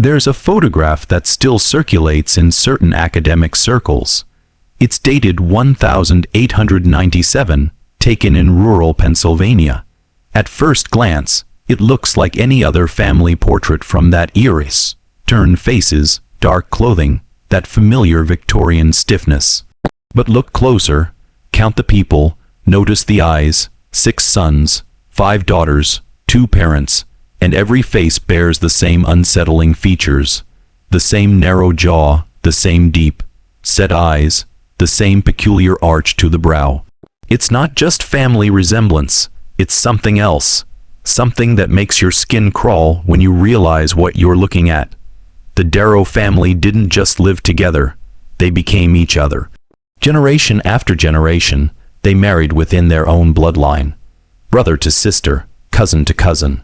There's a photograph that still circulates in certain academic circles. It's dated 1897, taken in rural Pennsylvania. At first glance, it looks like any other family portrait from that era. Stern faces, dark clothing, that familiar Victorian stiffness. But look closer, count the people, notice the eyes, 6 sons, 5 daughters, 2 parents, and every face bears the same unsettling features, the same narrow jaw, the same deep, set eyes, the same peculiar arch to the brow. It's not just family resemblance, it's something else, something that makes your skin crawl when you realize what you're looking at. The Darrow family didn't just live together, they became each other. Generation after generation, they married within their own bloodline, brother to sister, cousin to cousin,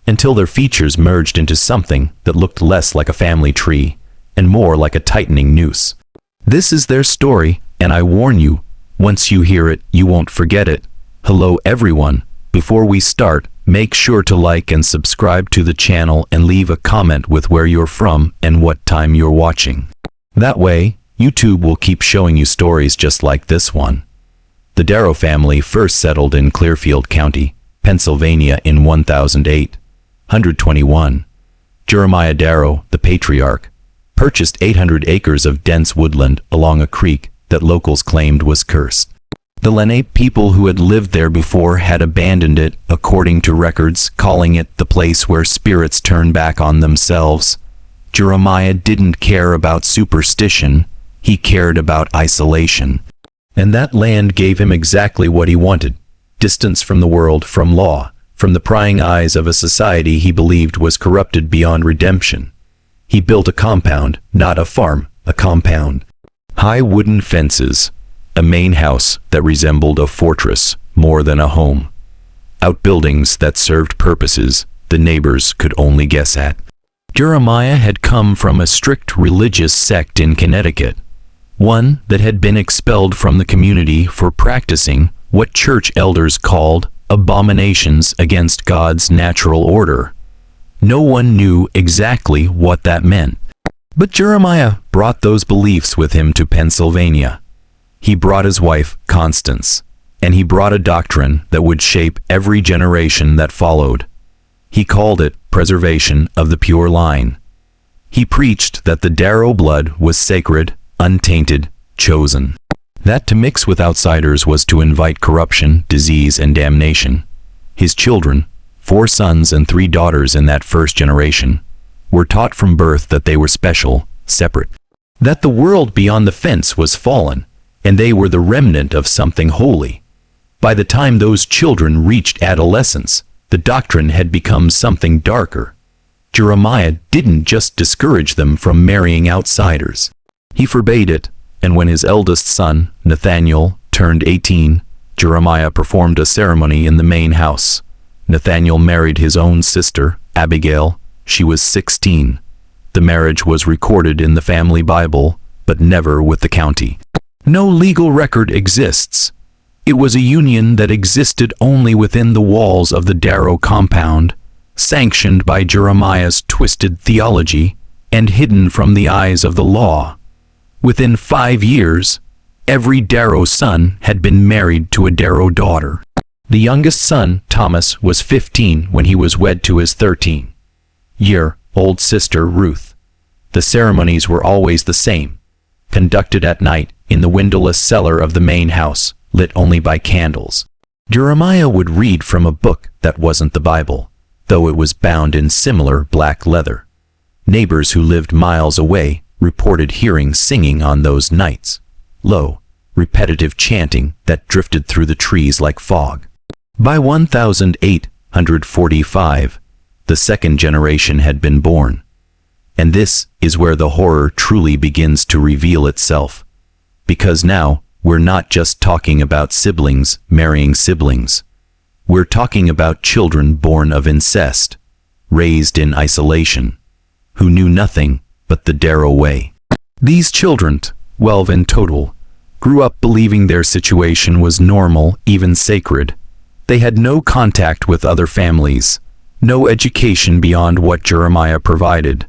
until their features merged into something that looked less like a family tree and more like a tightening noose. This is their story, and I warn you, once you hear it, you won't forget it. Hello everyone. Before we start, make sure to like and subscribe to the channel and leave a comment with where you're from and what time you're watching. That way, YouTube will keep showing you stories just like this one. The Darrow family first settled in Clearfield County, Pennsylvania in 1821. Jeremiah Darrow, the patriarch, purchased 800 acres of dense woodland along a creek that locals claimed was cursed. The Lenape people who had lived there before had abandoned it, according to records, calling it the place where spirits turn back on themselves. Jeremiah didn't care about superstition, he cared about isolation. And that land gave him exactly what he wanted: distance from the world, from law, from the prying eyes of a society he believed was corrupted beyond redemption. He built a compound, not a farm, a compound. High wooden fences, a main house that resembled a fortress more than a home. Outbuildings that served purposes the neighbors could only guess at. Jeremiah had come from a strict religious sect in Connecticut, one that had been expelled from the community for practicing what church elders called abominations against God's natural order. No one knew exactly what that meant. But Jeremiah brought those beliefs with him to Pennsylvania. He brought his wife, Constance, and he brought a doctrine that would shape every generation that followed. He called it preservation of the pure line. He preached that the Darrow blood was sacred, untainted, chosen. That to mix with outsiders was to invite corruption, disease, and damnation. His children, 4 sons and 3 daughters in that first generation, were taught from birth that they were special, separate, that the world beyond the fence was fallen, and they were the remnant of something holy. By the time those children reached adolescence, the doctrine had become something darker. Jeremiah didn't just discourage them from marrying outsiders. He forbade it, and when his eldest son, Nathaniel, turned 18, Jeremiah performed a ceremony in the main house. Nathaniel married his own sister, Abigail. She was 16. The marriage was recorded in the family Bible, but never with the county. No legal record exists. It was a union that existed only within the walls of the Darrow compound, sanctioned by Jeremiah's twisted theology, and hidden from the eyes of the law. Within 5 years, every Darrow son had been married to a Darrow daughter. The youngest son, Thomas, was 15 when he was wed to his 13-year-old sister, Ruth. The ceremonies were always the same, conducted at night in the windowless cellar of the main house, lit only by candles. Jeremiah would read from a book that wasn't the Bible, though it was bound in similar black leather. Neighbors who lived miles away reported hearing singing on those nights, low, repetitive chanting that drifted through the trees like fog. By 1845, the second generation had been born. And this is where the horror truly begins to reveal itself. Because now, we're not just talking about siblings marrying siblings. We're talking about children born of incest, raised in isolation, who knew nothing but the Darrow way. These children, 12 in total, grew up believing their situation was normal, even sacred. They had no contact with other families, no education beyond what Jeremiah provided.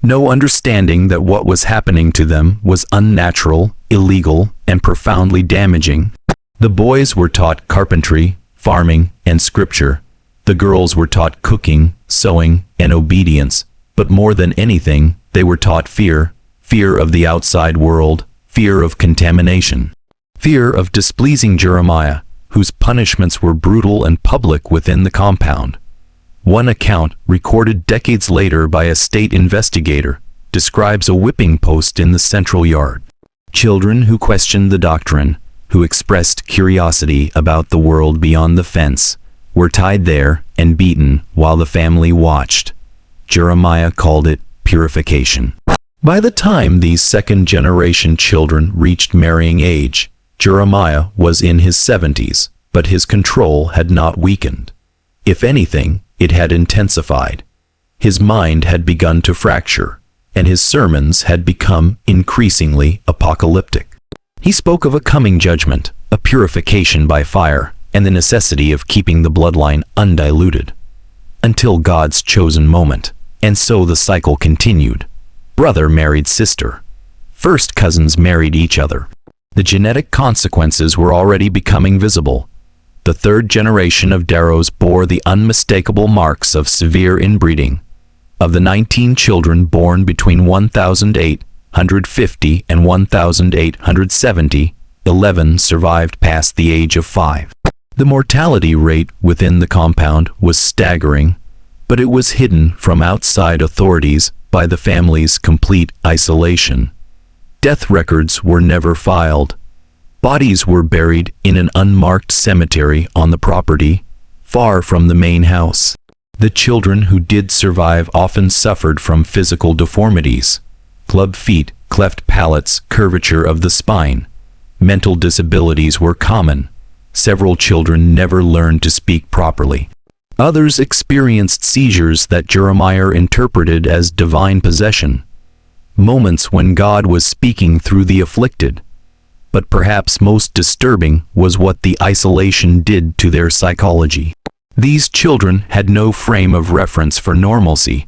no understanding that what was happening to them was unnatural, illegal, and profoundly damaging. The boys were taught carpentry, farming, and scripture. The girls were taught cooking, sewing, and obedience. But more than anything, they were taught fear, fear of the outside world, fear of contamination, fear of displeasing Jeremiah, whose punishments were brutal and public within the compound. One account, recorded decades later by a state investigator, describes a whipping post in the central yard. Children who questioned the doctrine, who expressed curiosity about the world beyond the fence, were tied there and beaten while the family watched. Jeremiah called it purification. By the time these second-generation children reached marrying age, Jeremiah was in his 70s, but his control had not weakened. If anything, it had intensified. His mind had begun to fracture, and his sermons had become increasingly apocalyptic. He spoke of a coming judgment, a purification by fire, and the necessity of keeping the bloodline undiluted until God's chosen moment. And so the cycle continued. Brother married sister. First cousins married each other. The genetic consequences were already becoming visible. The third generation of Darrows bore the unmistakable marks of severe inbreeding. Of the 19 children born between 1850 and 1870, 11 survived past the age of 5. The mortality rate within the compound was staggering, but it was hidden from outside authorities by the family's complete isolation. Death records were never filed. Bodies were buried in an unmarked cemetery on the property, far from the main house. The children who did survive often suffered from physical deformities: club feet, cleft palates, curvature of the spine. Mental disabilities were common. Several children never learned to speak properly. Others experienced seizures that Jeremiah interpreted as divine possession, moments when God was speaking through the afflicted. But perhaps most disturbing was what the isolation did to their psychology. These children had no frame of reference for normalcy.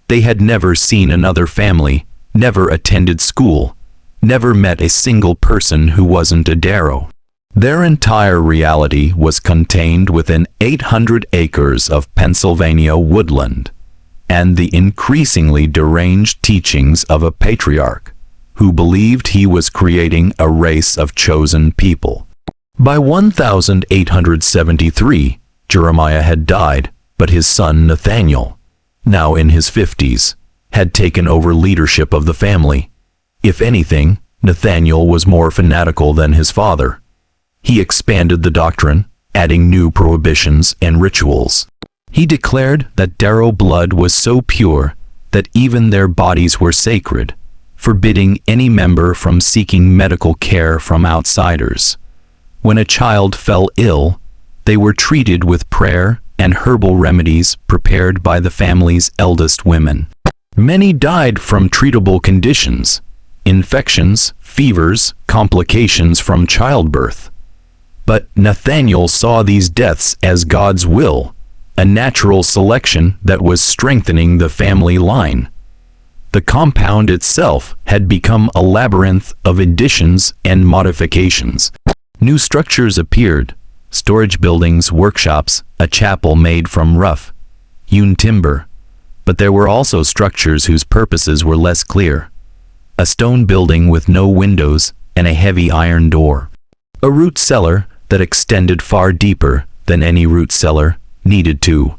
They had never seen another family, never attended school, never met a single person who wasn't a Darrow. Their entire reality was contained within 800 acres of Pennsylvania woodland, and the increasingly deranged teachings of a patriarch who believed he was creating a race of chosen people. By 1873, Jeremiah had died, but his son Nathaniel, now in his 50s, had taken over leadership of the family. If anything, Nathaniel was more fanatical than his father. He expanded the doctrine, adding new prohibitions and rituals. He declared that Darrow blood was so pure that even their bodies were sacred, forbidding any member from seeking medical care from outsiders. When a child fell ill, they were treated with prayer and herbal remedies prepared by the family's eldest women. Many died from treatable conditions: infections, fevers, complications from childbirth. But Nathaniel saw these deaths as God's will, a natural selection that was strengthening the family line. The compound itself had become a labyrinth of additions and modifications. New structures appeared: storage buildings, workshops, a chapel made from rough, hewn timber. But there were also structures whose purposes were less clear: a stone building with no windows and a heavy iron door, a root cellar that extended far deeper than any root cellar needed to.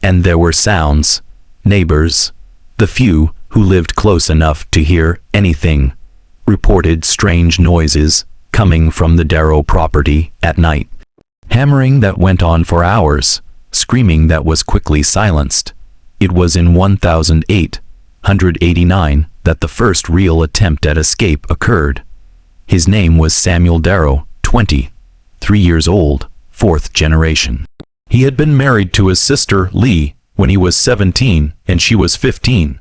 And there were sounds. Neighbors, the few who lived close enough to hear anything, reported strange noises coming from the Darrow property at night. Hammering that went on for hours, screaming that was quickly silenced. It was in 1889 that the first real attempt at escape occurred. His name was Samuel Darrow, 23 years old, 4th generation. He had been married to his sister, Lee, when he was 17 and she was 15.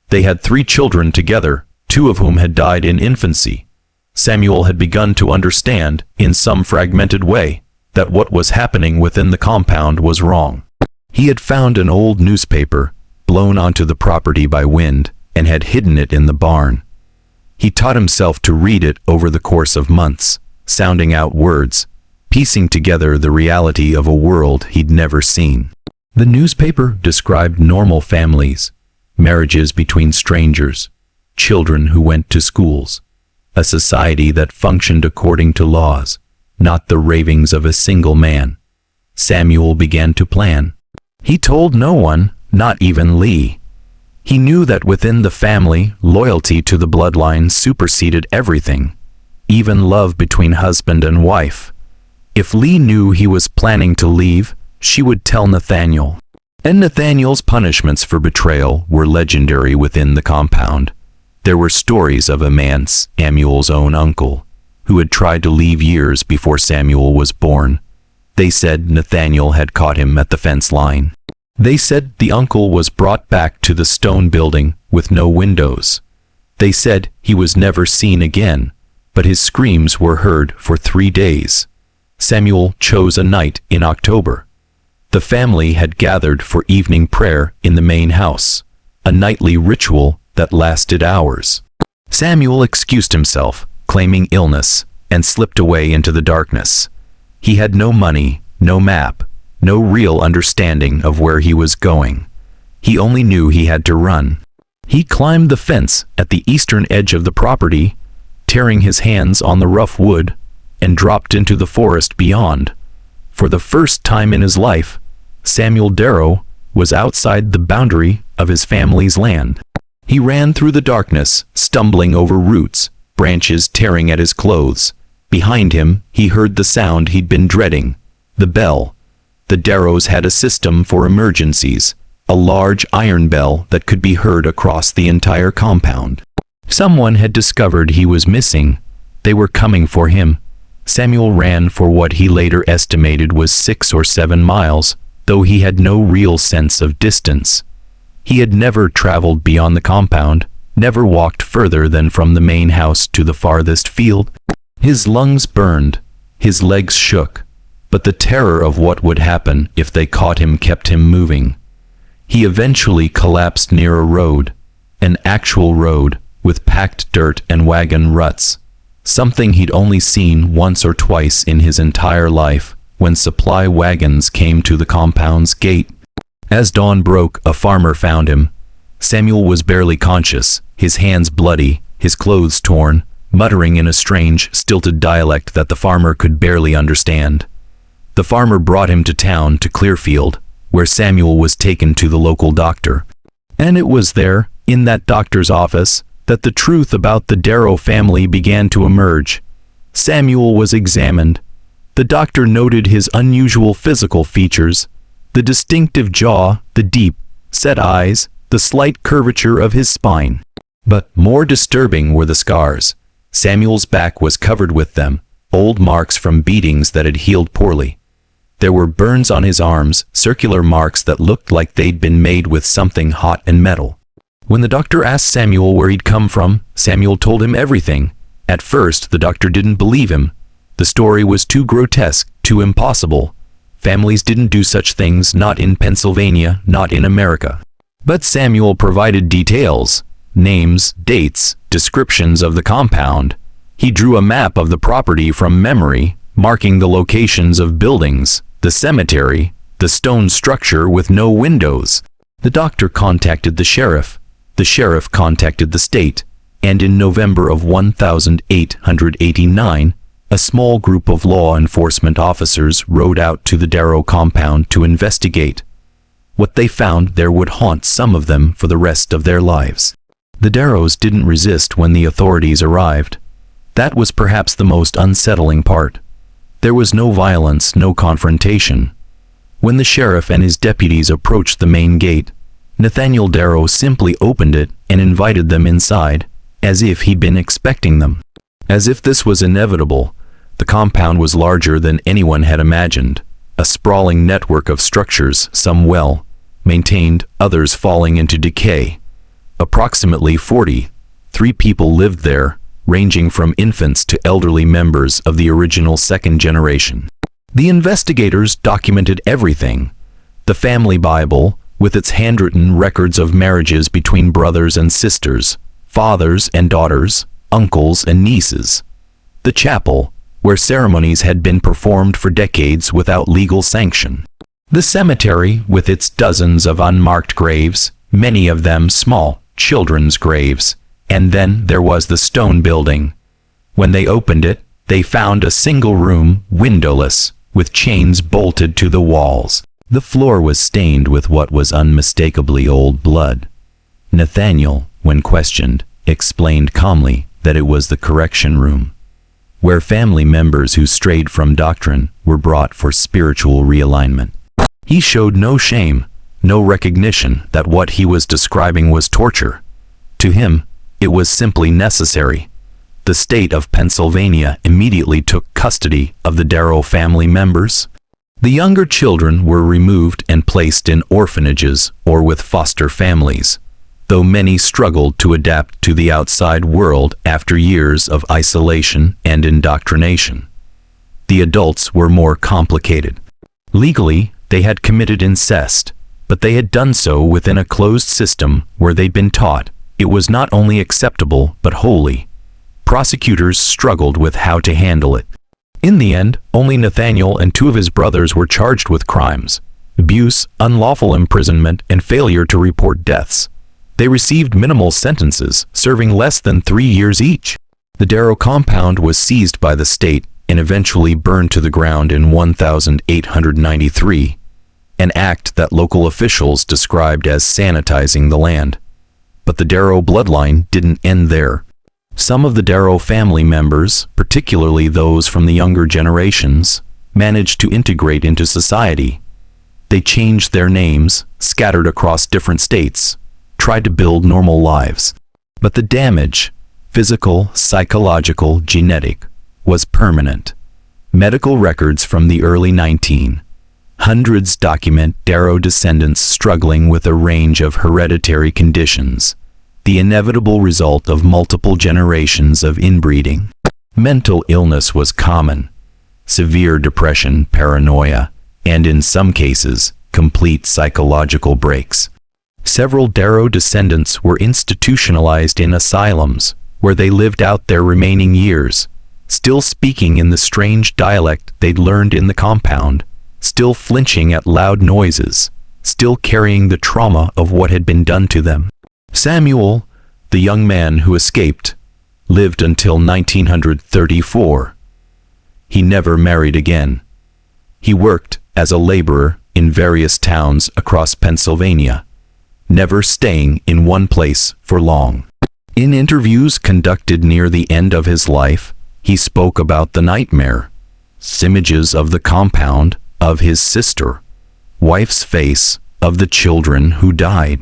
They had 3 children together, 2 of whom had died in infancy. Samuel had begun to understand, in some fragmented way, that what was happening within the compound was wrong. He had found an old newspaper, blown onto the property by wind, and had hidden it in the barn. He taught himself to read it over the course of months, sounding out words, piecing together the reality of a world he'd never seen. The newspaper described normal families, marriages between strangers, children who went to schools, a society that functioned according to laws, not the ravings of a single man. Samuel began to plan. He told no one, not even Lee. He knew that within the family, loyalty to the bloodline superseded everything, even love between husband and wife. If Lee knew he was planning to leave, she would tell Nathaniel. And Nathaniel's punishments for betrayal were legendary within the compound. There were stories of a man, Samuel's own uncle, who had tried to leave years before Samuel was born. They said Nathaniel had caught him at the fence line. They said the uncle was brought back to the stone building with no windows. They said he was never seen again, but his screams were heard for 3 days. Samuel chose a night in October. The family had gathered for evening prayer in the main house, a nightly ritual that lasted hours. Samuel excused himself, claiming illness, and slipped away into the darkness. He had no money, no map, no real understanding of where he was going. He only knew he had to run. He climbed the fence at the eastern edge of the property, tearing his hands on the rough wood, and dropped into the forest beyond. For the first time in his life, Samuel Darrow was outside the boundary of his family's land. He ran through the darkness, stumbling over roots, branches tearing at his clothes. Behind him, he heard the sound he'd been dreading, the bell. The Darrows had a system for emergencies, a large iron bell that could be heard across the entire compound. Someone had discovered he was missing. They were coming for him. Samuel ran for what he later estimated was 6 or 7 miles, though he had no real sense of distance. He had never traveled beyond the compound, never walked further than from the main house to the farthest field. His lungs burned, his legs shook, but the terror of what would happen if they caught him kept him moving. He eventually collapsed near a road, an actual road, with packed dirt and wagon ruts, something he'd only seen once or twice in his entire life, when supply wagons came to the compound's gate. As dawn broke, a farmer found him. Samuel was barely conscious, his hands bloody, his clothes torn, muttering in a strange, stilted dialect that the farmer could barely understand. The farmer brought him to town, to Clearfield, where Samuel was taken to the local doctor. And it was there, in that doctor's office, that the truth about the Darrow family began to emerge. Samuel was examined. The doctor noted his unusual physical features, the distinctive jaw, the deep, set eyes, the slight curvature of his spine. But more disturbing were the scars. Samuel's back was covered with them, old marks from beatings that had healed poorly. There were burns on his arms, circular marks that looked like they'd been made with something hot and metal. When the doctor asked Samuel where he'd come from, Samuel told him everything. At first, the doctor didn't believe him. The story was too grotesque, too impossible. Families didn't do such things, not in Pennsylvania, not in America. But Samuel provided details, names, dates, descriptions of the compound. He drew a map of the property from memory, marking the locations of buildings, the cemetery, the stone structure with no windows. The doctor contacted the sheriff. The sheriff contacted the state. And in November of 1889, a small group of law enforcement officers rode out to the Darrow compound to investigate. What they found there would haunt some of them for the rest of their lives. The Darrows didn't resist when the authorities arrived. That was perhaps the most unsettling part. There was no violence, no confrontation. When the sheriff and his deputies approached the main gate, Nathaniel Darrow simply opened it and invited them inside, as if he'd been expecting them. As if this was inevitable, the compound was larger than anyone had imagined, a sprawling network of structures, some well maintained, others falling into decay. Approximately 43 people lived there, ranging from infants to elderly members of the original second generation. The investigators documented everything. The family Bible, with its handwritten records of marriages between brothers and sisters, fathers and daughters, uncles and nieces. The chapel, where ceremonies had been performed for decades without legal sanction. The cemetery, with its dozens of unmarked graves, many of them small children's graves. And then there was the stone building. When they opened it, they found a single room, windowless, with chains bolted to the walls. The floor was stained with what was unmistakably old blood. Nathaniel, when questioned, explained calmly that it was the correction room, where family members who strayed from doctrine were brought for spiritual realignment. He showed no shame, no recognition that what he was describing was torture. To him, it was simply necessary. The state of Pennsylvania immediately took custody of the Darrow family members. The younger children were removed and placed in orphanages or with foster families, though many struggled to adapt to the outside world after years of isolation and indoctrination. The adults were more complicated. Legally, they had committed incest, but they had done so within a closed system where they'd been taught it was not only acceptable but holy. Prosecutors struggled with how to handle it. In the end, only Nathaniel and 2 of his brothers were charged with crimes: abuse, unlawful imprisonment, and failure to report deaths. They received minimal sentences, serving less than 3 years each. The Darrow compound was seized by the state and eventually burned to the ground in 1893, an act that local officials described as sanitizing the land. But the Darrow bloodline didn't end there. Some of the Darrow family members, particularly those from the younger generations, managed to integrate into society. They changed their names, scattered across different states, tried to build normal lives. But the damage, physical, psychological, genetic, was permanent. Medical records from the early 1900s document Darrow descendants struggling with a range of hereditary conditions, the inevitable result of multiple generations of inbreeding. Mental illness was common: severe depression, paranoia, and in some cases, complete psychological breaks. Several Darrow descendants were institutionalized in asylums, where they lived out their remaining years, still speaking in the strange dialect they'd learned in the compound, still flinching at loud noises, still carrying the trauma of what had been done to them. Samuel, the young man who escaped, lived until 1934. He never married again. He worked as a laborer in various towns across Pennsylvania, never staying in one place for long. In interviews conducted near the end of his life, he spoke about the nightmare, images of the compound, of his sister, wife's face, of the children who died.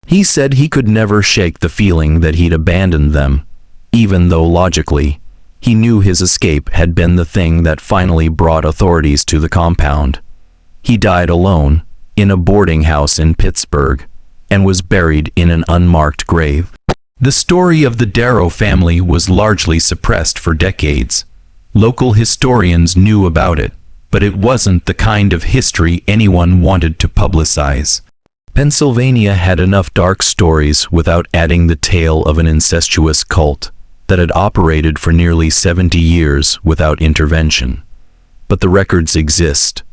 He said he could never shake the feeling that he'd abandoned them, even though logically, he knew his escape had been the thing that finally brought authorities to the compound. He died alone, in a boarding house in Pittsburgh, and was buried in an unmarked grave. The story of the Darrow family was largely suppressed for decades. Local historians knew about it, but it wasn't the kind of history anyone wanted to publicize. Pennsylvania had enough dark stories without adding the tale of an incestuous cult that had operated for nearly 70 years without intervention. But the records exist: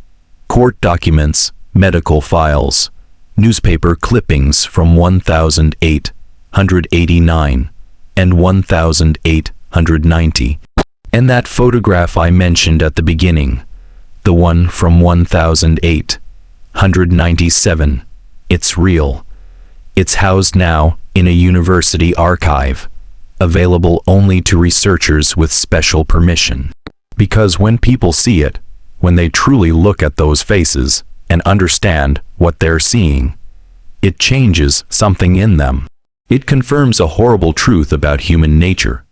court documents, medical files, newspaper clippings from 1889 and 1890. And that photograph I mentioned at the beginning, the one from 1897, it's real. It's housed now in a university archive, available only to researchers with special permission. Because when people see it, when they truly look at those faces and understand what they're seeing, it changes something in them. It confirms a horrible truth about human nature,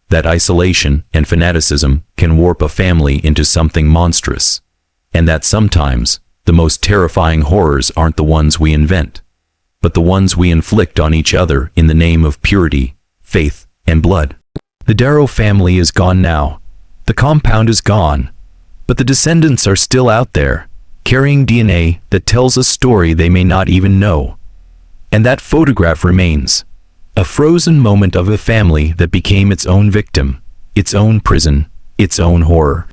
that isolation and fanaticism can warp a family into something monstrous, and that sometimes the most terrifying horrors aren't the ones we invent, but the ones we inflict on each other in the name of purity, faith, and blood. The Darrow family is gone now. The compound is gone, but the descendants are still out there, carrying DNA that tells a story they may not even know. And that photograph remains. A frozen moment of a family that became its own victim, its own prison, its own horror.